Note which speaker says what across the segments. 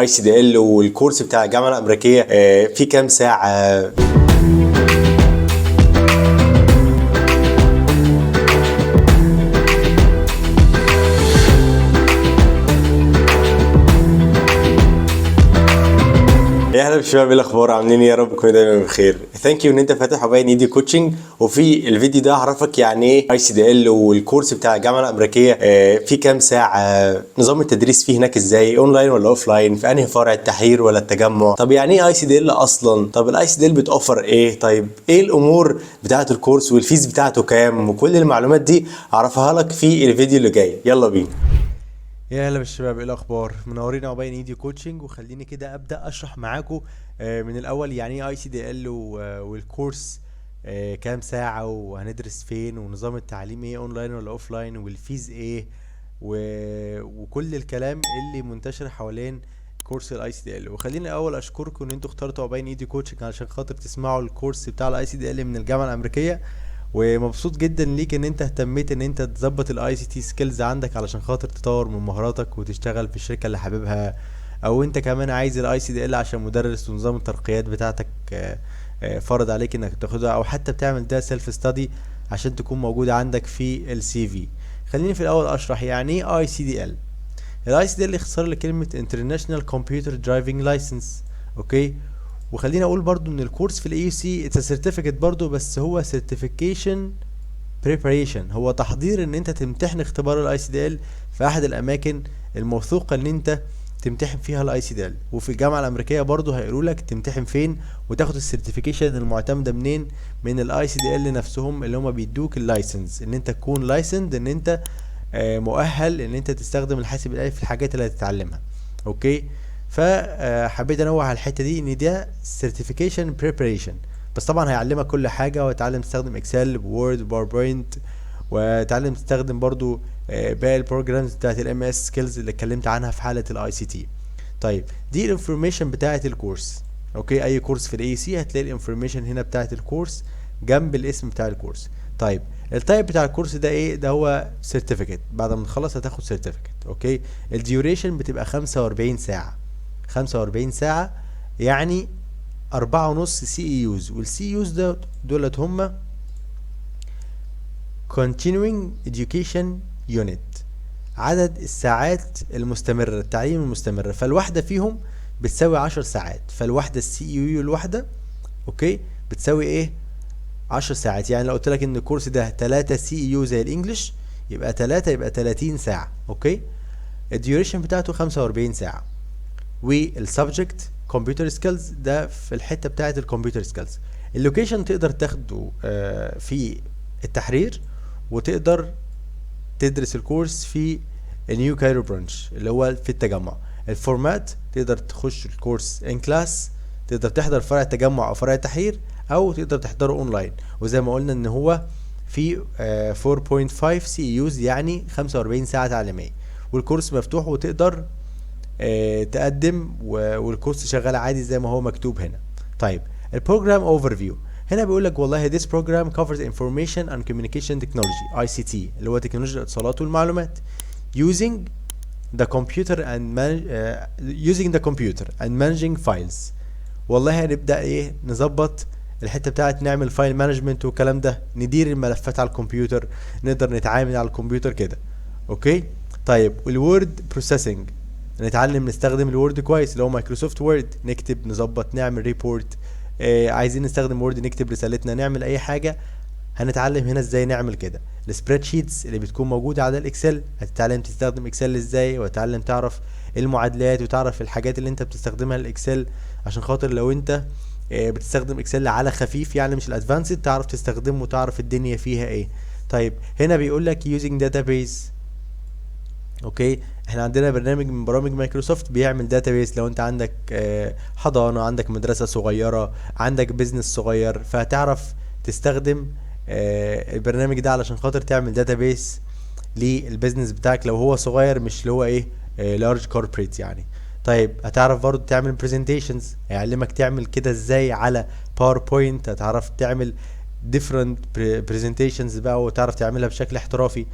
Speaker 1: ICDL والكورس بتاع الجامعة الأمريكية في كام ساعة؟ يا اهلا بالشباب، ايه الاخبار؟ عاملين ايه؟ يا رب تكونوا دايما بخير. ثانك يو ان انت فاتح عباية نيدي كوتشنج. وفي الفيديو ده هعرفك يعني ايه اي سي دي ال والكورس بتاع الجامعه الامريكيه في كام ساعه، نظام التدريس فيه هناك ازاي، اونلاين ولا اوف لاين، في انهي فرع، التحرير ولا التجمع. طب يعني ايه اي سي دي ال اصلا؟ طب الاي سي دي ال بتوفر ايه؟ طيب ايه الامور بتاعه الكورس والفيز بتاعته كام؟ وكل المعلومات دي هعرفها لك في الفيديو اللي جاي. يلا بينا.
Speaker 2: يا هلا بالشباب، ايه الاخبار؟ منورين عقبال ايدي كوتشنج. وخليني كده ابدا اشرح معاكم من الاول يعني ايه اي سي دي ال والكورس كام ساعه، وهندرس فين، ونظام التعليم ايه، اونلاين ولا اوفلاين، والفيز ايه، وكل الكلام اللي منتشر حوالين كورس الاي سي دي ال. وخليني الاول اشكركم ان انتوا اخترتوا عقبال ايدي كوتشنج علشان خاطر تسمعوا الكورس بتاع الاي سي دي ال من الجامعه الامريكيه. ومبسوط جدا ليك ان انت اهتميت ان انت تظبط الاي سي تي سكيلز عندك علشان خاطر تطور من مهاراتك وتشتغل في الشركه اللي حاببها، او انت كمان عايز الاي سي دي ال عشان مدرس ونظام الترقيات بتاعتك فرض عليك انك تاخدها، او حتى بتعمل ده سيلف ستادي عشان تكون موجوده عندك في السي في. خليني في الاول اشرح يعني ايه اي سي دي ال. الاي سي دي ال اختصار لكلمه انترناشونال كمبيوتر درايفنج لايسنس. اوكي. وخليني اقول برضو ان الكورس في الاي يو سي اتس سيرتيفيكت برضو، بس هو سيرتيفيكيشن بريباريشن، هو تحضير ان انت تمتحن اختبار الاي سي دي ال في احد الاماكن الموثوقه ان انت تمتحن فيها الاي سي دي ال. وفي الجامعه الامريكيه برضو هيقولوا لك تمتحن فين وتاخد السيرتيفيكيشن المعتمده منين، من الاي سي دي ال نفسهم، اللي هم بيدوك اللايسنس ان انت تكون لايسند، ان انت مؤهل ان انت تستخدم الحاسب الالي في الحاجات اللي هتتعلمها. اوكي. فحبيت انوه على الحته دي ان ده سيرتيفيكيشن بريباريشن، بس طبعا هيعلمك كل حاجه، وتعلم تستخدم اكسل، وورد، باوربوينت، وتعلم تستخدم برضو باقي البروجرامز بتاعت الام اس سكيلز اللي اتكلمت عنها في حاله الاي سي تي. طيب دي الانفورميشن بتاعت الكورس. اوكي. اي كورس في الاي سي هتلاقي الانفورميشن هنا بتاعت الكورس جنب الاسم بتاع الكورس. طيب التايب بتاع الكورس ده ايه؟ ده هو سيرتيفيكت، بعد ما تخلص هتاخد سيرتيفيكت. اوكي. الديوريشن بتبقى 45 ساعه. 45 ساعه يعني 4.5 سي اي يوز، والسي يوز ده دولت هما continuing education unit، عدد الساعات المستمرة، التعليم المستمرة. فالواحدة فيهم بتساوي 10 ساعات، فالواحدة السي اي يو الواحدة اوكي بتساوي ايه؟ 10 ساعات. يعني لو قلت لك ان الكورس ده 3 سي اي يو زي الانجليش، يبقى 3 يبقى 30 ساعة. اوكي. الديوريشن بتاعته 45 ساعة. والسبجكت كمبيوتر سكيلز ده في الحته بتاعه الكمبيوتر سكيلز. اللوكيشن تقدر تاخده في التحرير، وتقدر تدرس الكورس في النيو كايرو برانش اللي هو في التجمع. الفورمات تقدر تخش الكورس ان كلاس، تقدر تحضر فرع التجمع او فرع التحرير، او تقدر تحضره اونلاين. وزي ما قلنا ان هو في 4.5 سي يوز يعني 45 ساعه تعليميه، والكورس مفتوح وتقدر تقدم والكورس شغال عادي زي ما هو مكتوب هنا. طيب البروجرام اوفر فيو هنا بيقول لك والله this program covers information and communication technology ICT اللي هو تكنولوجيا الاتصالات والمعلومات using the computer and managing files. والله هنبدأ ايه؟ نظبط الحته بتاعت نعمل فايل مانجمنت والكلام ده، ندير الملفات على الكمبيوتر، نقدر نتعامل على الكمبيوتر كده. اوكي. طيب الوورد بروسيسنج، نتعلم نستخدم الوورد كويس اللي هو مايكروسوفت وورد، نكتب، نظبط، نعمل ريبورت، عايزين نستخدم وورد نكتب رسالتنا، نعمل اي حاجه، هنتعلم هنا ازاي نعمل كده. السبريد شيتس اللي بتكون موجوده على الاكسل، هتتعلم تستخدم اكسل ازاي، وتتعلم تعرف المعادلات وتعرف الحاجات اللي انت بتستخدمها للاكسل، عشان خاطر لو انت بتستخدم اكسل على خفيف يعني مش الادفانسد، تعرف تستخدمه وتعرف الدنيا فيها ايه. طيب هنا بيقول لك using database. اوكي. احنا عندنا برنامج من برامج مايكروسوفت بيعمل داتابيس. لو انت عندك حضانه، عندك مدرسه صغيره، عندك بيزنس صغير، فهتعرف تستخدم البرنامج ده علشان خاطر تعمل داتابيس للبيزنس بتاعك لو هو صغير، مش اللي هو ايه لارج كوربريت يعني. طيب هتعرف برضو تعمل برزنتيشنز، هيعلمك تعمل كده ازاي على باوربوينت، هتعرف تعمل different presentations بقى وتعرف تعملها بشكل احترافي.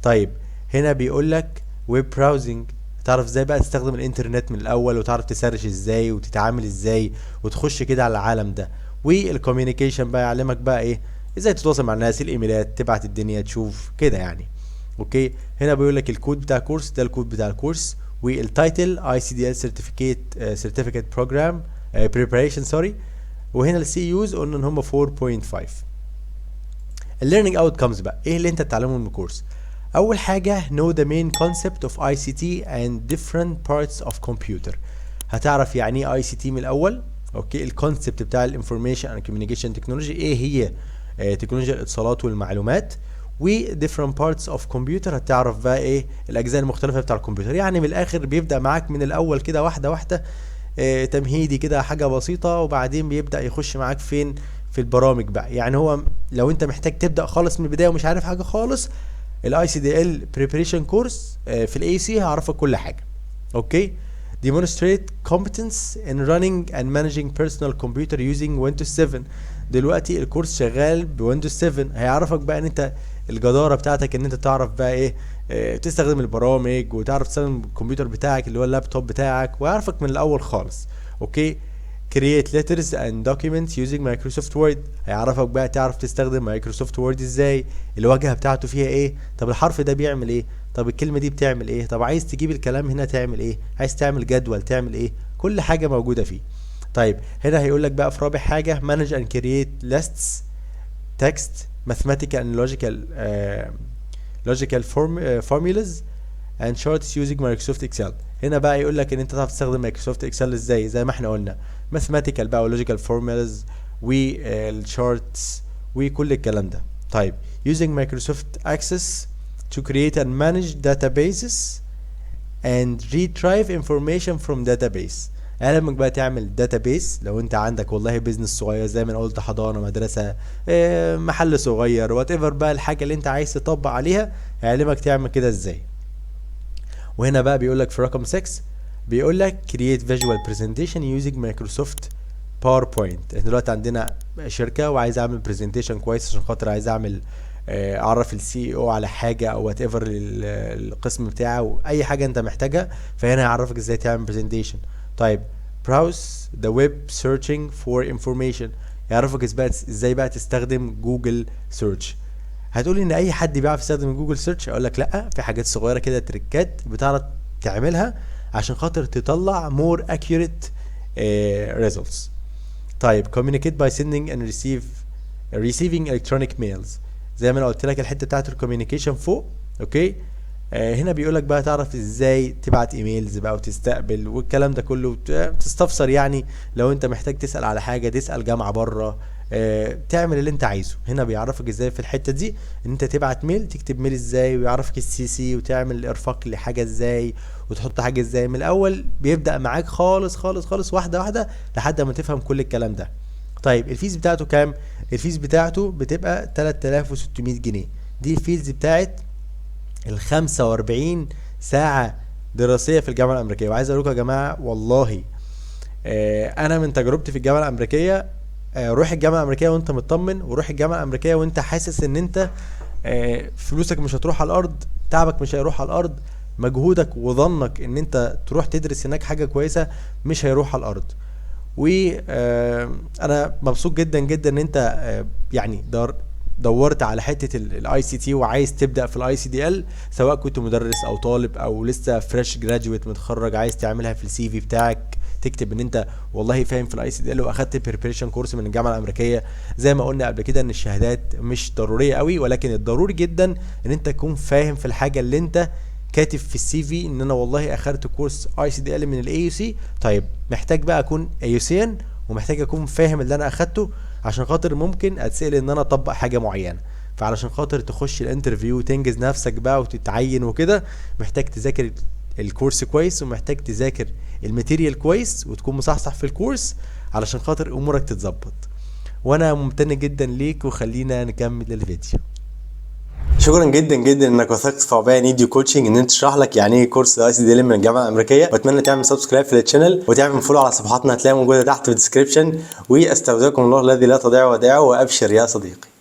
Speaker 2: طيب هنا بيقول لك ويب براوزنج، هتعرف ازاي بقى تستخدم الانترنت من الاول، وتعرف تسرش ازاي وتتعامل ازاي وتخش كده على العالم ده. والكوميونيكيشن بقى يعلمك بقى ايه، ازاي تتواصل مع الناس، الايميلات، تبعت الدنيا، تشوف كده يعني. اوكي، هنا بيقول لك الكود بتاع الكورس، ده الكود بتاع الكورس. والتايتل ICDL Certificate Program Preparation سوري. وهنا السي يوز قلنا ان هم 4.5. الليرنينج اوتكمز بقى ايه اللي انت تتعلمه من الكورس؟ اول حاجه know the main concept of ICT and different parts of computer. هتعرف يعني ايه ICT من الاول. اوكي، الكونسبت بتاع الانفورميشن اند كوميونيكيشن تكنولوجي، ايه هي تكنولوجيا الاتصالات والمعلومات. و different parts of computer هتعرف بقى ايه الاجزاء المختلفه بتاع الكمبيوتر. يعني من الاخر بيبدا معاك من الاول كده واحده واحده، تمهيدي كده حاجه بسيطه، وبعدين بيبدا يخش معاك فين في البرامج بقى. يعني هو لو انت محتاج تبدا خالص من البدايه ومش عارف حاجه خالص، الاي سي دي ال بريبريشن كورس في الاي سي هعرفك كل حاجه. اوكي، demonstrate competence in running and managing personal computer using Windows 7. دلوقتي الكورس شغال بويندوز 7، هيعرفك بقى ان انت الجداره بتاعتك ان انت تعرف بقى ايه تستخدم البرامج، وتعرف تستخدم الكمبيوتر بتاعك اللي هو اللابتوب بتاعك، ويعرفك من الاول خالص. اوكي، create letters and documents using Microsoft Word. هيعرفك بقى تعرف تستخدم مايكروسوفت وورد ازاي، الواجهه بتاعته فيها ايه، طب الحرف ده بيعمل ايه، طب الكلمه دي بتعمل ايه، طب عايز تجيب الكلام هنا تعمل ايه، عايز تعمل جدول تعمل ايه، كل حاجه موجوده فيه. طيب هنا هيقول لك بقى في رابع حاجه manage and create lists text mathematical and logical formulas and charts using Microsoft Excel. هنا بقى يقول لك ان انت تعرف تستخدم مايكروسوفت اكسل ازاي، زي ما احنا قلنا mathematical بقى ولوجيكال فورمولاز والشارتس وكل الكلام ده. طيب using Microsoft Access to create and manage databases and retrieve information from database. علمك بقى تعمل database لو انت عندك والله بيزنس صغير زي ما انا قلت، حضانه، مدرسه، محل صغير، وات ايفر بقى الحاجه اللي انت عايز تطبق عليها، هيعلمك تعمل كده ازاي. وهنا بقى بيقول لك في رقم 6 بيقول لك create visual presentation using Microsoft PowerPoint. احنا دلوقتي عندنا شركه وعايز اعمل برزنتيشن كويس، عشان خاطر عايز اعمل اعرف السي او على حاجه او وات ايفر القسم بتاعه، اي حاجه انت محتاجها، فهنا هيعرفك ازاي تعمل برزنتيشن. طيب browse the web searching for information، يعرفك ازاي بقى تستخدم جوجل سيرش. هتقولي ان اي حد بيعرف يستخدم جوجل سيرش، اقول لك لا، في حاجات صغيره كده تريكات بتعرف تعملها عشان خاطر تطلع more accurate results. طيب communicate by sending and receiving electronic mails. زي ما انا قلت لك الحته بتاعت الكوميونيكيشن فوق. اوكي، هنا بيقول لك بقى تعرف ازاي تبعت ايميلز بقى وتستقبل والكلام ده كله، تستفسر يعني لو انت محتاج تسال على حاجه، تسال جامعه بره، تعمل اللي انت عايزه. هنا بيعرفك ازاي في الحته دي ان انت تبعت ميل، تكتب ميل ازاي، ويعرفك السي سي، وتعمل ارفاق لحاجه ازاي، وتحط حاجه ازاي. من الاول بيبدا معاك خالص خالص خالص واحده واحده لحد ما تفهم كل الكلام ده. طيب الفيز بتاعته كام؟ الفيز بتاعته بتبقى 3600 جنيه. دي الفيز بتاعت ال 45 ساعه دراسيه في الجامعه الامريكيه. وعايز اقول لكم يا جماعه والله انا من تجربتي في الجامعه الامريكيه، روح الجامعه الامريكيه وانت مطمن، وروح الجامعه الامريكيه وانت حاسس ان انت فلوسك مش هتروح على الارض، تعبك مش هيروح على الارض، مجهودك وظنك ان انت تروح تدرس هناك حاجه كويسه مش هيروح على الارض. وانا مبسوط جدا جدا ان انت يعني دورت على حته الاي سي تي وعايز تبدا في الاي سي دي ال، سواء كنت مدرس او طالب او لسه فريش جراجويت متخرج عايز تعملها في السي في بتاعك، تكتب ان انت والله فاهم في الاي سي دي ال واخدت بريبريشن كورس من الجامعه الامريكيه. زي ما قلنا قبل كده ان الشهادات مش ضروريه قوي، ولكن الضروري جدا ان انت تكون فاهم في الحاجه اللي انت كاتب في السي في ان انا والله اخدت كورس اي سي دي ال من الاي يو سي. طيب محتاج بقى اكون ايوسيان، ومحتاج اكون فاهم اللي انا اخدته، عشان خاطر ممكن اتسال ان انا اطبق حاجه معينه. فعلشان خاطر تخش الانترفيو وتنجز نفسك بقى وتتعين وكده، محتاج تذاكر الكورس كويس، ومحتاج تذاكر الماتيريال كويس، وتكون مصحصح في الكورس علشان خاطر امورك تتظبط. وانا ممتن جدا ليك، وخلينا نكمل الفيديو.
Speaker 1: شكرا جدا جدا انك وثقت في عباية نيديو كوتشنج ان انت تشرح لك يعني ايه كورس اي سي دي ال من الجامعه الامريكيه. واتمنى تعمل سبسكرايب في الشانل وتعمل فولو على صفحاتنا، هتلاقيها موجوده تحت في الديسكربشن. واستودعكم الله الذي لا تضيع ودائعه، وابشر يا صديقي.